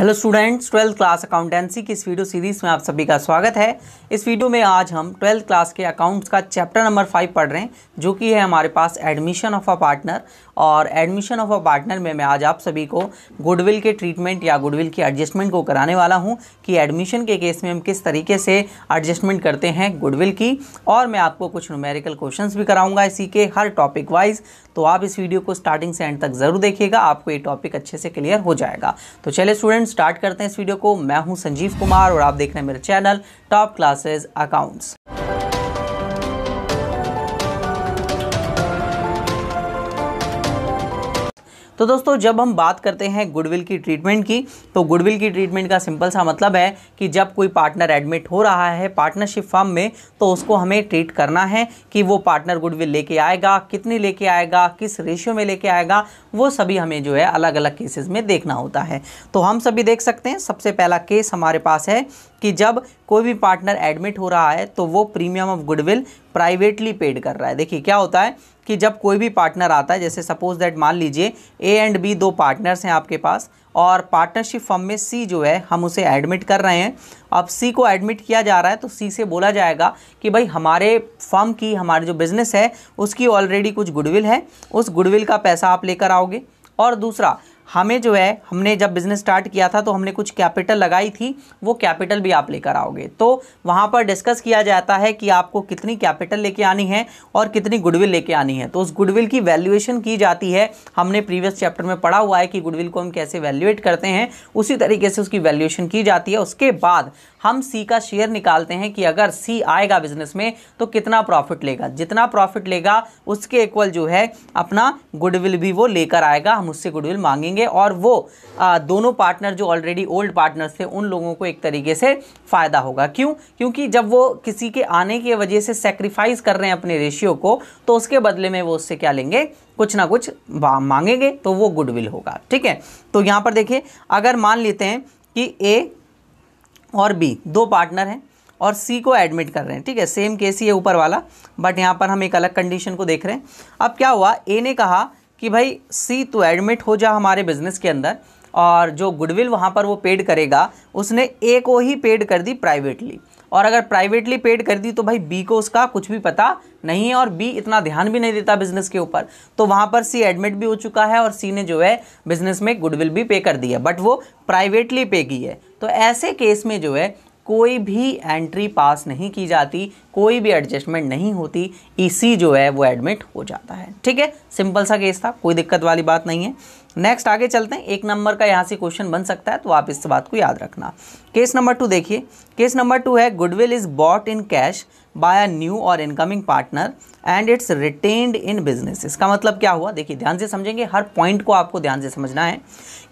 Hello students, 12th class accountancy की इस video series में आप सभी का स्वागत है। इस वीडियो में आज हम 12th क्लास के अकाउंट्स का चैप्टर नंबर 5 पढ़ रहे हैं, जो कि है हमारे पास एडमिशन ऑफ अ पार्टनर। और एडमिशन ऑफ अ पार्टनर में मैं आज आप सभी को गुडविल के ट्रीटमेंट या गुडविल की एडजस्टमेंट को कराने वाला हूं कि एडमिशन के केस में हम किस तरीके से एडजस्टमेंट करते हैं गुडविल की। और मैं आपको कुछ न्यूमेरिकल क्वेश्चंस भी कराऊंगा इसी के हर टॉपिक वाइज। तो आप इस वीडियो को स्टार्टिंग से एंड तक ज़रूर देखिएगा, आपको ये टॉपिक अच्छे से क्लियर हो जाएगा। तो चलिए स्टूडेंट्स, स्टार्ट करते हैं इस वीडियो को। मैं हूं संजीव कुमार और आप देख रहे हैं मेरे चैनल टॉप क्लासेस अकाउंट्स। तो दोस्तों, जब हम बात करते हैं गुडविल की ट्रीटमेंट की, तो गुडविल की ट्रीटमेंट का सिंपल सा मतलब है कि जब कोई पार्टनर एडमिट हो रहा है पार्टनरशिप फर्म में, तो उसको हमें ट्रीट करना है कि वो पार्टनर गुडविल लेके आएगा, कितनी लेके आएगा, किस रेशियो में लेके आएगा, वो सभी हमें जो है अलग अलग केसेस में देखना होता है। तो हम सभी देख सकते हैं, सबसे पहला केस हमारे पास है कि जब कोई भी पार्टनर एडमिट हो रहा है तो वो premium of goodwill privately paid कर रहा है। देखिए क्या होता है कि जब कोई भी पार्टनर आता है, जैसे सपोज दैट मान लीजिए ए एंड बी दो पार्टनर्स हैं आपके पास, और पार्टनरशिप फर्म में सी जो है हम उसे एडमिट कर रहे हैं। अब सी को एडमिट किया जा रहा है तो सी से बोला जाएगा कि भाई हमारे फर्म की, हमारे जो बिजनेस है उसकी ऑलरेडी कुछ गुडविल है, उस गुडविल का पैसा आप लेकर आओगे। और दूसरा, हमें जो है, हमने जब बिज़नेस स्टार्ट किया था तो हमने कुछ कैपिटल लगाई थी, वो कैपिटल भी आप लेकर आओगे। तो वहाँ पर डिस्कस किया जाता है कि आपको कितनी कैपिटल लेके आनी है और कितनी गुडविल लेके आनी है। तो उस गुडविल की वैल्यूएशन की जाती है। हमने प्रीवियस चैप्टर में पढ़ा हुआ है कि गुडविल को हम कैसे वैल्यूएट करते हैं, उसी तरीके से उसकी वैल्यूएशन की जाती है। उसके बाद हम सी का शेयर निकालते हैं कि अगर सी आएगा बिजनेस में तो कितना प्रॉफिट लेगा। जितना प्रॉफिट लेगा उसके इक्वल जो है अपना गुडविल भी वो लेकर आएगा। हम उससे गुडविल मांगेंगे और वो दोनों पार्टनर जो ऑलरेडी ओल्ड पार्टनर्स थे उन लोगों को एक तरीके से फ़ायदा होगा। क्यों? क्योंकि जब वो किसी के आने की वजह से सेक्रीफाइस कर रहे हैं अपने रेशियो को, तो उसके बदले में वो उससे क्या लेंगे, कुछ ना कुछ मांगेंगे, तो वो गुडविल होगा। ठीक है, तो यहाँ पर देखिए, अगर मान लेते हैं कि ए और बी दो पार्टनर हैं और सी को एडमिट कर रहे हैं, ठीक है, सेम केस ही है ऊपर वाला, बट यहाँ पर हम एक अलग कंडीशन को देख रहे हैं। अब क्या हुआ, ए ने कहा कि भाई सी तो एडमिट हो जा हमारे बिजनेस के अंदर, और जो गुडविल वहाँ पर वो पेड करेगा उसने ए को ही पेड कर दी प्राइवेटली। और अगर प्राइवेटली पेड कर दी तो भाई बी को उसका कुछ भी पता नहीं है और बी इतना ध्यान भी नहीं देता बिजनेस के ऊपर। तो वहाँ पर सी एडमिट भी हो चुका है और सी ने जो है बिजनेस में गुडविल भी पे कर दी है, बट वो प्राइवेटली पे की है। तो ऐसे केस में जो है कोई भी एंट्री पास नहीं की जाती, कोई भी एडजस्टमेंट नहीं होती, ईसी जो है वो एडमिट हो जाता है। ठीक है, सिंपल सा केस था, कोई दिक्कत वाली बात नहीं है। नेक्स्ट आगे चलते हैं। 1 नंबर का यहाँ से क्वेश्चन बन सकता है, तो आप इस बात को याद रखना। केस नंबर 2 देखिए, केस नंबर 2 है goodwill is bought in cash by a new और incoming partner and it's retained in business. इसका मतलब क्या हुआ, देखिए ध्यान से समझेंगे, हर पॉइंट को आपको ध्यान से समझना है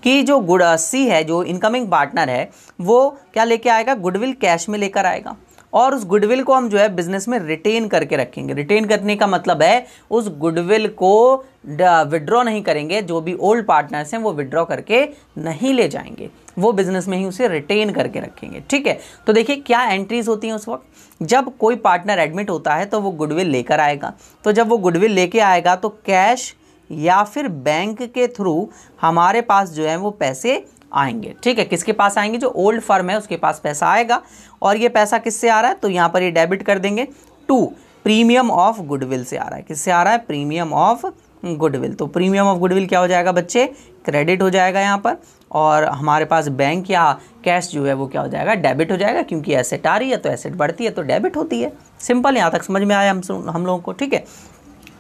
कि जो सी है, जो इनकमिंग पार्टनर है, वो क्या लेके आएगा, गुडविल कैश में लेकर आएगा। और उस गुडविल को हम जो है बिजनेस में रिटेन करके रखेंगे। रिटेन करने का मतलब है उस गुडविल को विड्रॉ नहीं करेंगे, जो भी ओल्ड पार्टनर्स हैं वो विड्रॉ करके नहीं ले जाएंगे, वो बिजनेस में ही उसे रिटेन करके रखेंगे। ठीक है, तो देखिए क्या एंट्रीज होती हैं उस वक्त, जब कोई पार्टनर एडमिट होता है तो वो गुडविल लेकर आएगा। तो जब वो गुडविल लेके आएगा तो कैश या फिर बैंक के थ्रू हमारे पास जो है वो पैसे आएंगे। ठीक है, किसके पास आएंगे, जो ओल्ड फर्म है उसके पास पैसा आएगा। और ये पैसा किससे आ रहा है, तो यहाँ पर ये डेबिट कर देंगे टू प्रीमियम ऑफ गुडविल से आ रहा है। किससे आ रहा है, प्रीमियम ऑफ गुडविल। तो प्रीमियम ऑफ गुडविल क्या हो जाएगा बच्चे, क्रेडिट हो जाएगा यहाँ पर। और हमारे पास बैंक या कैश जो है वो क्या हो जाएगा, डेबिट हो जाएगा, क्योंकि एसेट आ रही है तो एसेट बढ़ती है तो डेबिट होती है। सिंपल, यहाँ तक समझ में आया हम लोगों को। ठीक है,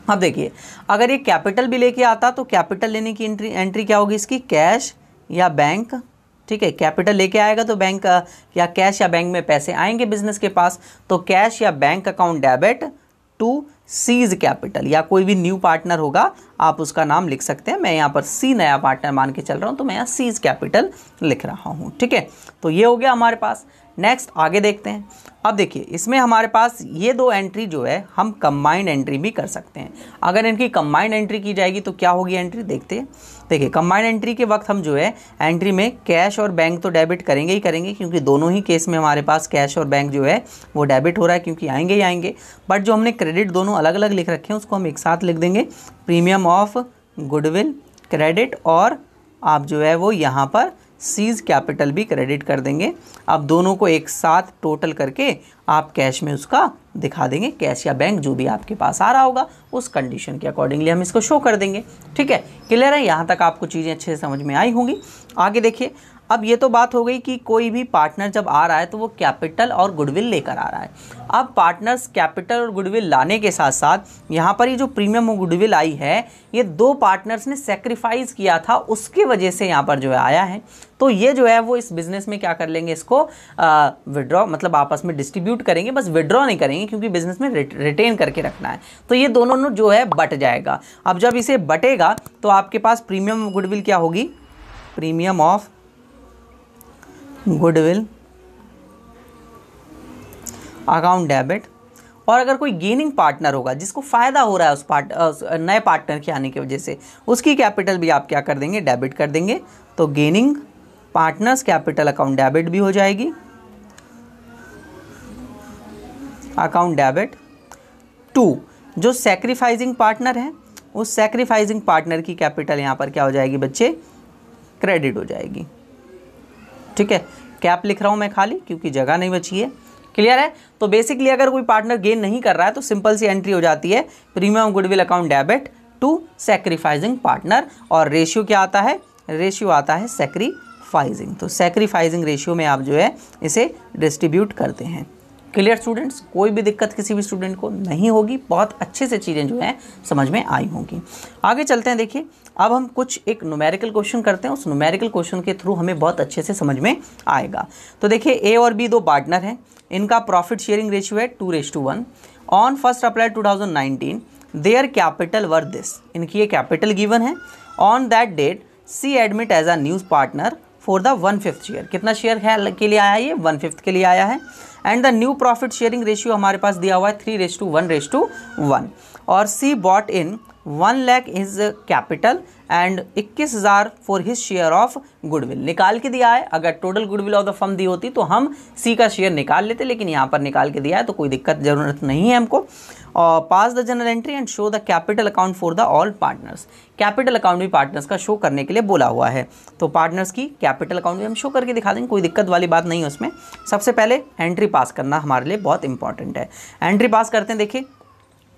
अब देखिए, अगर ये कैपिटल भी लेके आता तो कैपिटल लेने की एंट्री क्या होगी इसकी, कैश या बैंक। ठीक है, कैपिटल लेके आएगा तो बैंक या कैश या बैंक में पैसे आएंगे बिजनेस के पास, तो कैश या bank account debit to C's capital, या कोई भी न्यू पार्टनर होगा आप उसका नाम लिख सकते हैं। मैं यहाँ पर सी नया पार्टनर मान के चल रहा हूँ तो मैं यहाँ सीज कैपिटल लिख रहा हूँ। ठीक है, तो ये हो गया हमारे पास। नेक्स्ट आगे देखते हैं। अब देखिए, इसमें हमारे पास ये दो एंट्री जो है हम कंबाइंड एंट्री भी कर सकते हैं। अगर इनकी कंबाइंड एंट्री की जाएगी तो क्या होगी एंट्री, देखते हैं। देखिए, कंबाइंड एंट्री के वक्त हम जो है एंट्री में कैश और बैंक तो डेबिट करेंगे ही करेंगे, क्योंकि दोनों ही केस में हमारे पास कैश और बैंक जो है वो डेबिट हो रहा है, क्योंकि आएंगे ही आएंगे। बट जो हमने क्रेडिट दोनों अलग अलग लिख रखे हैं उसको हम एक साथ लिख देंगे, प्रीमियम ऑफ गुडविल क्रेडिट, और आप जो है वो यहाँ पर सीज कैपिटल भी क्रेडिट कर देंगे। अब दोनों को एक साथ टोटल करके आप कैश में उसका दिखा देंगे, कैश या बैंक जो भी आपके पास आ रहा होगा उस कंडीशन के अकॉर्डिंगली हम इसको शो कर देंगे। ठीक है, क्लियर है? यहाँ तक आपको चीज़ें अच्छे से समझ में आई होंगी। आगे देखिए, अब ये तो बात हो गई कि कोई भी पार्टनर जब आ रहा है तो वो कैपिटल और गुडविल लेकर आ रहा है। अब पार्टनर्स कैपिटल और गुडविल लाने के साथ साथ यहाँ पर ये जो प्रीमियम और गुडविल आई है, ये दो पार्टनर्स ने सेक्रीफाइस किया था, उसकी वजह से यहाँ पर जो है आया है। तो ये जो है वो इस बिज़नेस में क्या कर लेंगे, इसको विड्रॉ मतलब आपस में डिस्ट्रीब्यूट करेंगे, बस विड्रॉ नहीं करेंगे क्योंकि बिज़नेस में रिटेन करके रखना है। तो ये दोनों जो है बट जाएगा। अब जब इसे बटेगा तो आपके पास प्रीमियम गुडविल क्या होगी, premium of goodwill account debit. और अगर कोई गेनिंग पार्टनर होगा जिसको फ़ायदा हो रहा है उस नए पार्टनर के आने की वजह से, उसकी कैपिटल भी आप क्या कर देंगे, डेबिट कर देंगे। तो gaining partners capital account debit भी हो जाएगी, अकाउंट डेबिट टू जो सैक्रिफाइसिंग पार्टनर है, उस सैक्रिफाइसिंग पार्टनर की कैपिटल यहाँ पर क्या हो जाएगी बच्चे, क्रेडिट हो जाएगी। ठीक है, कैप लिख रहा हूँ मैं खाली क्योंकि जगह नहीं बची है। क्लियर है? तो बेसिकली अगर कोई पार्टनर गेन नहीं कर रहा है तो सिंपल सी एंट्री हो जाती है premium goodwill account debit to sacrificing partner. और रेशियो क्या आता है, रेशियो आता है सैक्रिफाइसिंग। तो सैक्रिफाइसिंग रेशियो में आप जो है इसे डिस्ट्रीब्यूट करते हैं। Clear students? कोई भी दिक्कत किसी भी स्टूडेंट को नहीं होगी, बहुत अच्छे से चीज़ें जो हैं समझ में आई होंगी। आगे चलते हैं। देखिए, अब हम कुछ एक न्यूमेरिकल क्वेश्चन करते हैं, उस न्यूमेरिकल क्वेश्चन के थ्रू हमें बहुत अच्छे से समझ में आएगा। तो देखिए, ए और बी दो पार्टनर हैं, इनका प्रॉफिट शेयरिंग रेशियो है 2:1। On 1 April 2019 their capital were this, इनकी ये कैपिटल गिवन है। On that date C admit as a news partner for the 1/5 share. कितना शेयर है के लिए आया, ये 1/5 के लिए आया है। And the new profit sharing ratio हमारे पास दिया हुआ है 3:1:1। और C bought in 1 lakh is capital and 21,000 for his share of goodwill. निकाल के दिया है, अगर total goodwill of the firm दी होती तो हम सी का शेयर निकाल लेते, लेकिन यहाँ पर निकाल के दिया है तो कोई दिक्कत जरूरत नहीं है हमको। और pass the journal entry and show the capital account for the all partners. Capital account भी पार्टनर्स का शो करने के लिए बोला हुआ है, तो पार्टनर्स की कैपिटल अकाउंट भी हम शो करके दिखा देंगे, कोई दिक्कत वाली बात नहीं है उसमें। सबसे पहले एंट्री पास करना हमारे लिए बहुत इंपॉर्टेंट है। एंट्री पास करते हैं। देखिए,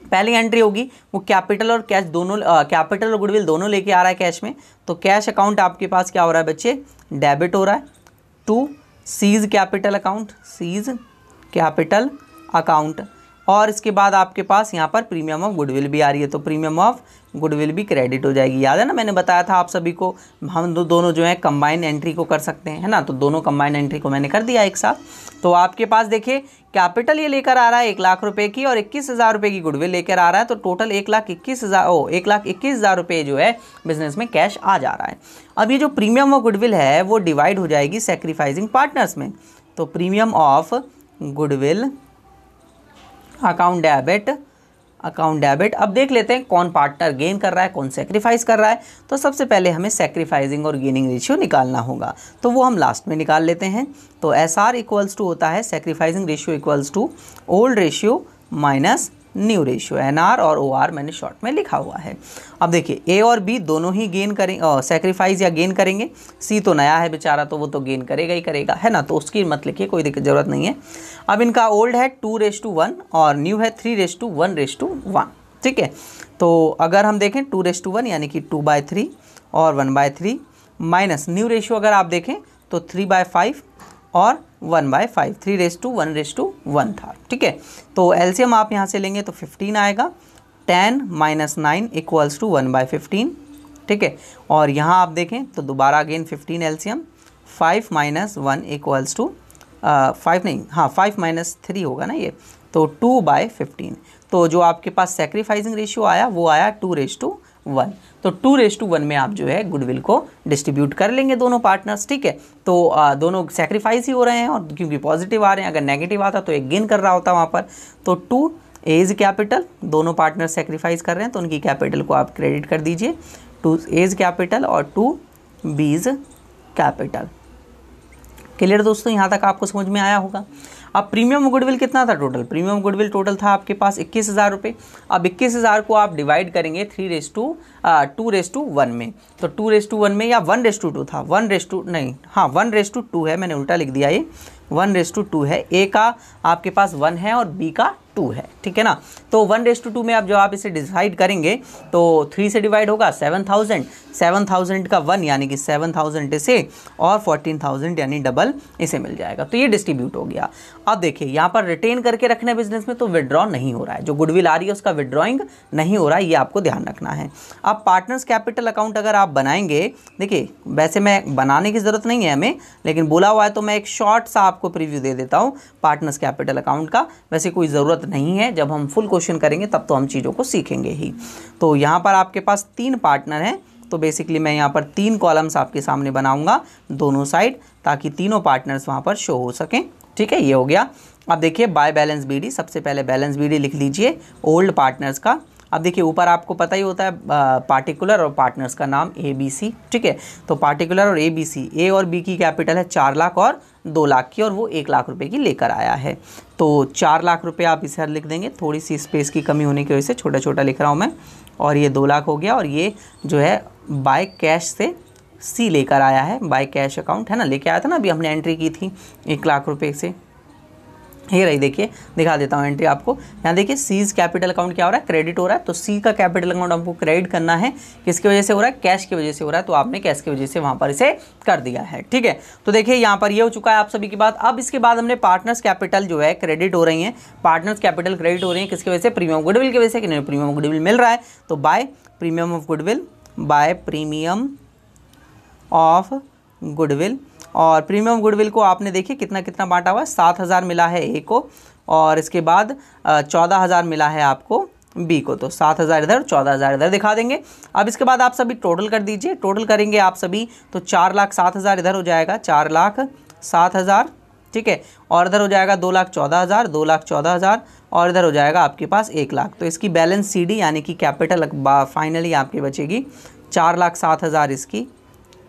पहली एंट्री होगी वो कैपिटल और कैश दोनों, कैपिटल और गुडविल दोनों लेके आ रहा है कैश में। तो कैश अकाउंट आपके पास क्या हो रहा है बच्चे, डेबिट हो रहा है to C's capital account, C's capital account. और इसके बाद आपके पास यहाँ पर प्रीमियम ऑफ गुडविल भी आ रही है, तो प्रीमियम ऑफ गुडविल भी क्रेडिट हो जाएगी। याद है ना, मैंने बताया था आप सभी को हम दोनों जो है कंबाइन एंट्री को कर सकते हैं, है ना। तो दोनों कंबाइन एंट्री को मैंने कर दिया एक साथ। तो आपके पास देखिए, कैपिटल ये लेकर आ रहा है 1 लाख रुपए की और 21,000 रुपये की गुडविल लेकर आ रहा है, तो टोटल 1,21,000 रुपये जो है बिजनेस में कैश आ जा रहा है। अब ये जो प्रीमियम ऑफ गुडविल है वो डिवाइड हो जाएगी सैक्रिफाइसिंग पार्टनर्स में। तो premium of goodwill account debit. अब देख लेते हैं कौन पार्टनर गेन कर रहा है, कौन सेक्रीफाइस कर रहा है। तो सबसे पहले हमें सेक्रीफाइसिंग और गेनिंग रेशियो निकालना होगा, तो वो हम लास्ट में निकाल लेते हैं। तो SR इक्वल्स टू होता है sacrificing ratio equals to old ratio minus new ratio, NR और OR मैंने शॉर्ट में लिखा हुआ है। अब देखिए, A और B दोनों ही गेन करेंगे, सेक्रीफाइस या गेन करेंगे। C तो नया है बेचारा, तो वो तो गेन करेगा ही करेगा, है ना, तो उसकी मत लिखिए, कोई दिक्कत ज़रूरत नहीं है। अब इनका ओल्ड है 2:1 और न्यू है 3:1:1। ठीक है, तो अगर हम देखें 2:1 यानी कि 2/3 और 1/3 माइनस न्यू रेशियो अगर आप देखें तो 3/5 और 1/5, 3:1:1 था। ठीक है, तो एलसीएम आप यहाँ से लेंगे तो 15 आएगा। 10 - 9 इक्वल्स टू 1/15। ठीक है, और यहाँ आप देखें तो दोबारा अगेन 15 एलसीएम, 5 - 1 इक्वल्स टू 5 नहीं, हाँ 5 - 3 होगा ना ये, तो 2/15। तो जो आपके पास सेक्रीफाइसिंग रेशियो आया वो आया 2:1। तो 2:1 में आप जो है गुडविल को डिस्ट्रीब्यूट कर लेंगे दोनों पार्टनर्स। ठीक है, तो दोनों सेक्रीफाइस ही हो रहे हैं और क्योंकि पॉजिटिव आ रहे हैं, अगर नेगेटिव आता तो एक गेन कर रहा होता वहाँ पर। तो 2 एज कैपिटल, दोनों पार्टनर सेक्रीफाइस कर रहे हैं तो उनकी कैपिटल को आप क्रेडिट कर दीजिए, 2 एज कैपिटल और 2 बीज कैपिटल। क्लियर दोस्तों, यहाँ तक आपको समझ में आया होगा। अब प्रीमियम गुडविल कितना था टोटल, प्रीमियम गुडविल टोटल था आपके पास 21,000 रुपये। अब 21,000 को आप डिवाइड करेंगे 2:1 में, तो 2:1 में या 1:2 था, 1:2 है, मैंने उल्टा लिख दिया, ये 1:2 है। ए का आपके पास 1 है और बी का 2 है, ठीक है ना। तो 1:2 में अब जो आप इसे डिसाइड करेंगे तो 3 से डिवाइड होगा 7,000 का 1 यानी कि 7,000 इसे, और 14,000 यानी डबल इसे मिल जाएगा। तो ये डिस्ट्रीब्यूट हो गया। अब देखिए यहाँ पर रिटेन करके रखने बिजनेस में तो विड्रॉ नहीं हो रहा है, जो गुडविल आ रही है उसका विड्रॉइंग नहीं हो रहा है, ये आपको ध्यान रखना है। अब पार्टनर्स कैपिटल अकाउंट अगर आप बनाएंगे, देखिए वैसे मैं बनाने की ज़रूरत नहीं है हमें, लेकिन बोला हुआ है तो मैं एक शॉर्ट सा आपको प्रीव्यू दे देता हूँ पार्टनर्स कैपिटल अकाउंट का। वैसे कोई ज़रूरत नहीं है, जब हम फुल क्वेश्चन करेंगे तब तो हम चीज़ों को सीखेंगे ही। तो यहाँ पर आपके पास 3 पार्टनर हैं, तो बेसिकली मैं यहाँ पर 3 कॉलम्स आपके सामने बनाऊंगा दोनों साइड, ताकि तीनों पार्टनर्स वहाँ पर शो हो सकें, ठीक है। ये हो गया। अब देखिए बाय बैलेंस बीडी, सबसे पहले बैलेंस बीडी लिख लीजिए ओल्ड पार्टनर्स का। अब देखिए ऊपर आपको पता ही होता है पार्टिकुलर और पार्टनर्स का नाम ABC, ठीक है। तो पार्टिकुलर और ABC, ए और बी की कैपिटल है 4 लाख और 2 लाख की, और वो 1 लाख रुपए की लेकर आया है। तो 4 लाख रुपए आप इसे लिख देंगे, थोड़ी सी स्पेस की कमी होने की वजह से छोटा छोटा लिख रहा हूँ मैं। और ये 2 लाख हो गया, और ये जो है बाय कैश से सी लेकर आया है, बाय कैश अकाउंट है ना, लेके आया था ना, अभी हमने एंट्री की थी 1 लाख रुपए से। ये रही, देखिए दिखा देता हूँ एंट्री आपको। यहाँ देखिए सीज कैपिटल अकाउंट क्या हो रहा है, क्रेडिट हो रहा है। तो सी का कैपिटल अकाउंट आपको क्रेडिट करना है, किसकी वजह से हो रहा है, कैश की वजह से हो रहा है। तो आपने कैश की वजह से वहाँ पर इसे कर दिया है, ठीक है। तो देखिए यहाँ पर ये हो चुका है आप सभी की बात। अब इसके बाद हमने पार्टनर्स कैपिटल जो है क्रेडिट हो रही है, पार्टनर्स कैपिटल क्रेडिट हो रही है किसकी वजह से, प्रीमियम गुडविल की वजह से, कि प्रीमियम गुडविल मिल रहा है। तो by premium of goodwill, by premium of goodwill. और प्रीमियम गुडविल को आपने देखिए कितना कितना बांटा हुआ है, 7,000 मिला है ए को, और इसके बाद 14,000 मिला है आपको बी को। तो 7,000 इधर, 14,000 इधर दिखा देंगे। अब इसके बाद आप सभी टोटल कर दीजिए, टोटल करेंगे आप सभी तो 4,07,000 इधर हो जाएगा, 4,07,000, ठीक है। और इधर हो जाएगा 2,14,000, 2,14,000, और इधर हो जाएगा आपके पास 1 लाख। तो इसकी बैलेंस CD यानी कि कैपिटल फाइनली आपकी बचेगी 4,07,000 इसकी,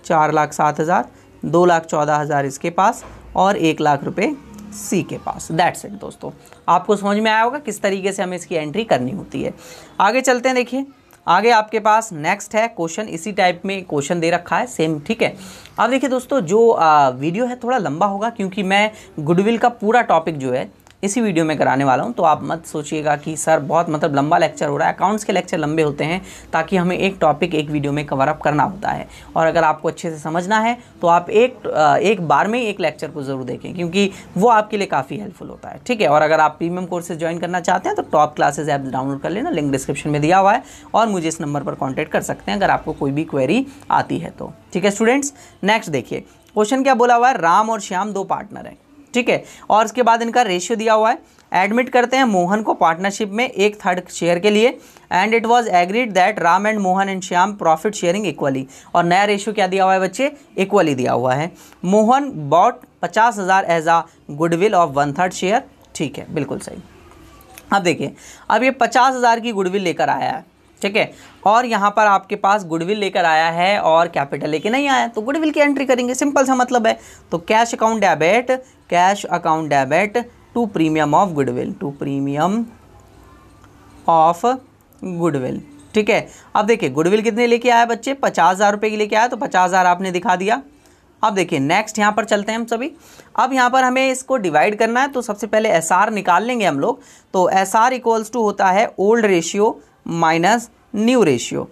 4,07,000, 2,14,000 इसके पास, और 1 लाख रुपए सी के पास। दैट्स इट दोस्तों, आपको समझ में आया होगा किस तरीके से हमें इसकी एंट्री करनी होती है। आगे चलते हैं, देखिए आगे आपके पास नेक्स्ट है क्वेश्चन, इसी टाइप में क्वेश्चन दे रखा है सेम, ठीक है। अब देखिए दोस्तों जो वीडियो है थोड़ा लंबा होगा, क्योंकि मैं गुडविल का पूरा टॉपिक जो है इसी वीडियो में कराने वाला हूं। तो आप मत सोचिएगा कि सर बहुत मतलब लंबा लेक्चर हो रहा है, अकाउंट्स के लेक्चर लंबे होते हैं ताकि हमें एक टॉपिक एक वीडियो में कवर अप करना होता है। और अगर आपको अच्छे से समझना है तो आप एक बार में एक लेक्चर को ज़रूर देखें, क्योंकि वो आपके लिए काफ़ी हेल्पफुल होता है, ठीक है। और अगर आप प्रीमियम कोर्सेज ज्वाइन करना चाहते हैं तो टॉप क्लासेज ऐप डाउनलोड कर लेना, लिंक डिस्क्रिप्शन में दिया हुआ है, और मुझे इस नंबर पर कॉन्टैक्ट कर सकते हैं अगर आपको कोई भी क्वेरी आती है तो, ठीक है स्टूडेंट्स। नेक्स्ट देखिए क्वेश्चन क्या बोला हुआ है, राम और श्याम 2 पार्टनर हैं, ठीक है। और इसके बाद इनका रेशियो दिया हुआ है। एडमिट करते हैं मोहन को पार्टनरशिप में 1/3 शेयर के लिए, and it was agreed that Ram and Mohan and Shyam profit sharing equally. और नया रेशियो क्या दिया हुआ है बच्चे, इक्वली दिया हुआ है। Mohan bought 50,000 as a goodwill of 1/3 share, ठीक है बिल्कुल सही। अब देखिए अब ये 50,000 की गुडविल लेकर आया है, ठीक है। और यहाँ पर आपके पास गुडविल लेकर आया है और कैपिटल लेके नहीं आया, तो गुडविल की एंट्री करेंगे, सिंपल सा मतलब है। तो cash account debit to premium of goodwill, to premium of goodwill, ठीक है। अब देखिए गुडविल कितने लेके आया बच्चे, 50,000 रुपये की लेके आया, तो 50,000 आपने दिखा दिया। अब देखिए नेक्स्ट यहाँ पर चलते हैं हम सभी। अब यहाँ पर हमें इसको डिवाइड करना है, तो सबसे पहले SR निकाल लेंगे हम लोग। तो SR इक्वल्स टू होता है old ratio minus new ratio,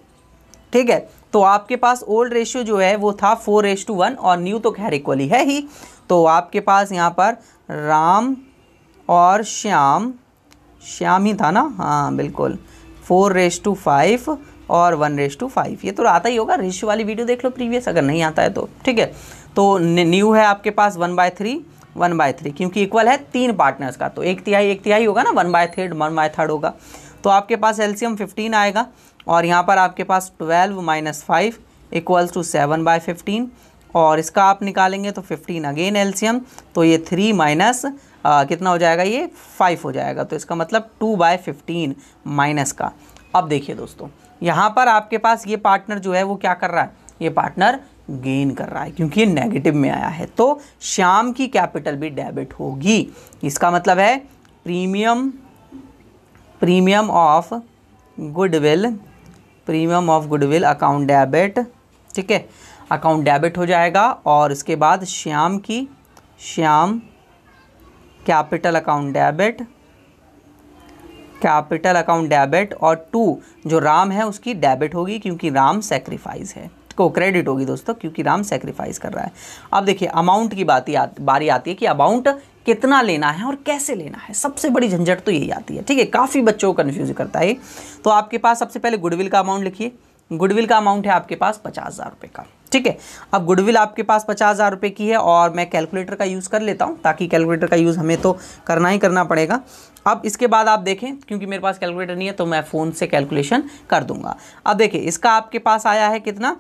ठीक है। तो आपके पास ओल्ड रेशियो जो है वो था 4:1, और न्यू तो खैर इक्वली है ही। तो आपके पास यहाँ पर राम और श्याम ही था ना, हाँ बिल्कुल, 4:5 और 1:5। ये तो आता ही होगा, रेशियो वाली वीडियो देख लो प्रीवियस अगर नहीं आता है तो, ठीक है। तो न्यू है आपके पास 1/3, क्योंकि इक्वल है 3 पार्टनर्स का, तो 1/3 होगा ना, 1/3 होगा। तो आपके पास एलसीएम 15 आएगा, और यहाँ पर आपके पास 12 - 5 इक्वल्स टू 7/15, और इसका आप निकालेंगे तो 15 अगेन एलसीएम, तो ये 3 माइनस कितना हो जाएगा, ये 5 हो जाएगा। तो इसका मतलब 2/15 माइनस का। अब देखिए दोस्तों यहाँ पर आपके पास ये पार्टनर जो है वो क्या कर रहा है, ये पार्टनर गेन कर रहा है क्योंकि ये नेगेटिव में आया है, तो श्याम की कैपिटल भी डेबिट होगी। इसका मतलब है premium of goodwill account debit, ठीक है, अकाउंट डेबिट हो जाएगा। और इसके बाद श्याम कैपिटल अकाउंट डेबिट और 2 जो राम है उसकी डेबिट होगी क्योंकि राम सेक्रीफाइस है, को क्रेडिट होगी दोस्तों क्योंकि राम सेक्रीफाइस कर रहा है। अब देखिए अमाउंट की बारी आती है कि अमाउंट कितना लेना है और कैसे लेना है। सबसे बड़ी झंझट तो यही आती है, ठीक है, काफ़ी बच्चों को कन्फ्यूज करता है। तो आपके पास सबसे पहले गुडविल का अमाउंट लिखिए। गुडविल का अमाउंट है आपके पास 50,000 रुपये का, ठीक है। अब गुडविल आपके पास 50,000 रुपये की है और मैं कैलकुलेटर का यूज़ कर लेता हूँ ताकि कैलकुलेटर का यूज़ हमें तो करना ही करना पड़ेगा। अब इसके बाद आप देखें, क्योंकि मेरे पास कैलकुलेटर नहीं है तो मैं फ़ोन से कैलकुलेशन कर दूंगा। अब देखिए इसका आपके पास आया है कितना,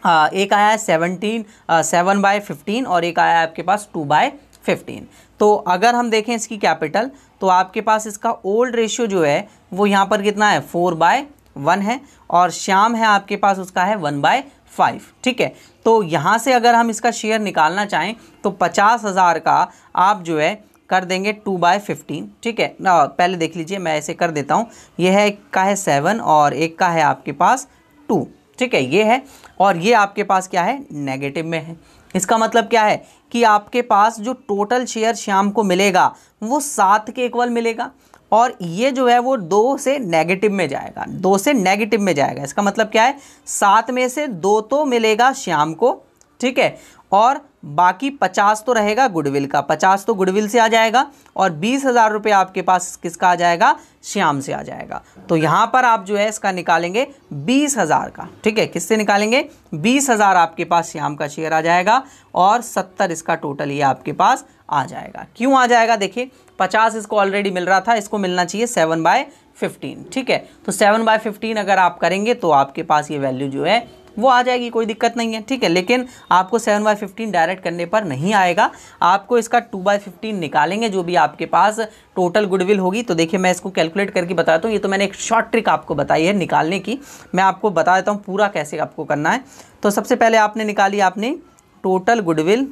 एक आया है 7/15 और एक आया है आपके पास 2/15। तो अगर हम देखें इसकी कैपिटल तो आपके पास इसका ओल्ड रेशियो जो है वो यहाँ पर कितना है 4/1 है और श्याम है आपके पास उसका है 1/5, ठीक है। तो यहाँ से अगर हम इसका शेयर निकालना चाहें तो 50,000 का आप जो है कर देंगे 2/15, ठीक है। पहले देख लीजिए मैं ऐसे कर देता हूँ, ये है एक का है 7 और एक का है आपके पास 2, ठीक है, ये है। और ये आपके पास क्या है नेगेटिव में है। इसका मतलब क्या है कि आपके पास जो टोटल शेयर श्याम को मिलेगा वो 7 के इक्वल मिलेगा और ये जो है वो 2 से नेगेटिव में जाएगा, 2 से नेगेटिव में जाएगा। इसका मतलब क्या है 7 में से 2 तो मिलेगा श्याम को, ठीक है, और बाकी 50 तो रहेगा गुडविल का, 50 तो गुडविल से आ जाएगा और 20,000 रुपये आपके पास किसका आ जाएगा श्याम से आ जाएगा। तो यहाँ पर आप जो है इसका निकालेंगे 20,000 का, ठीक है, किससे निकालेंगे 20,000 आपके पास श्याम का शेयर आ जाएगा और 70 इसका टोटल ये आपके पास आ जाएगा। क्यों आ जाएगा, देखिए 50 इसको ऑलरेडी मिल रहा था, इसको मिलना चाहिए 7/15, ठीक है। तो 7/15 अगर आप करेंगे तो आपके पास ये वैल्यू जो है वो आ जाएगी, कोई दिक्कत नहीं है, ठीक है। लेकिन आपको 7/15 डायरेक्ट करने पर नहीं आएगा, आपको इसका 2/15 निकालेंगे जो भी आपके पास टोटल गुडविल होगी। तो देखिए मैं इसको कैलकुलेट करके बताता हूँ, ये तो मैंने एक शॉर्ट ट्रिक आपको बताई है निकालने की, मैं आपको बता देता हूँ पूरा कैसे आपको करना है। तो सबसे पहले आपने निकाली आपने total goodwill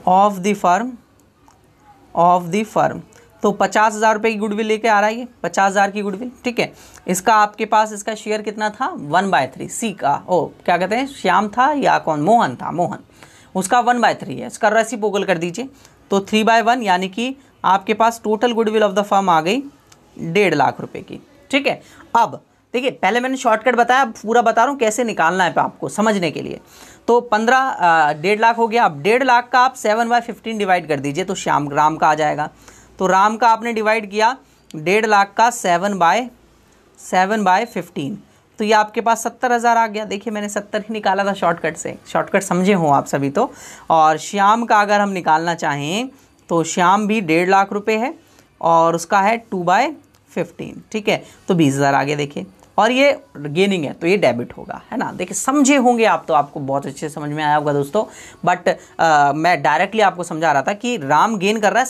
of the firm, तो 50,000 रुपये की गुडविल लेके आ रहा है ये 50,000 की गुडविल, ठीक है। इसका आपके पास इसका शेयर कितना था 1/3 सी का, क्या कहते हैं श्याम था या कौन, मोहन था, मोहन, उसका 1/3 है। इसका रेसिप्रोकल कर दीजिए तो 3/1 यानी कि आपके पास total goodwill of the firm आ गई 1.5 लाख रुपए की, ठीक है। अब देखिए पहले मैंने शॉर्टकट बताया, अब पूरा बता रहा हूँ कैसे निकालना है आपको समझने के लिए। तो 1.5 लाख हो गया। अब 1.5 लाख का आप 7/15 डिवाइड कर दीजिए तो राम का आ जाएगा। तो राम का आपने डिवाइड किया 1.5 लाख का 7/15, तो ये आपके पास 70,000 आ गया। देखिए मैंने 70 ही निकाला था शॉर्टकट से, शॉर्टकट समझे हो आप सभी तो। और श्याम का अगर हम निकालना चाहें तो श्याम भी 1.5 लाख रुपए है और उसका है 2/15, ठीक है, तो 20,000 आ गया देखिए। और ये गेनिंग है तो ये डेबिट होगा, है ना। देखिए समझे होंगे आप तो, आपको बहुत अच्छे से समझ में आया होगा दोस्तों। बट मैं डायरेक्टली आपको समझा रहा था कि राम गेन कर रहा है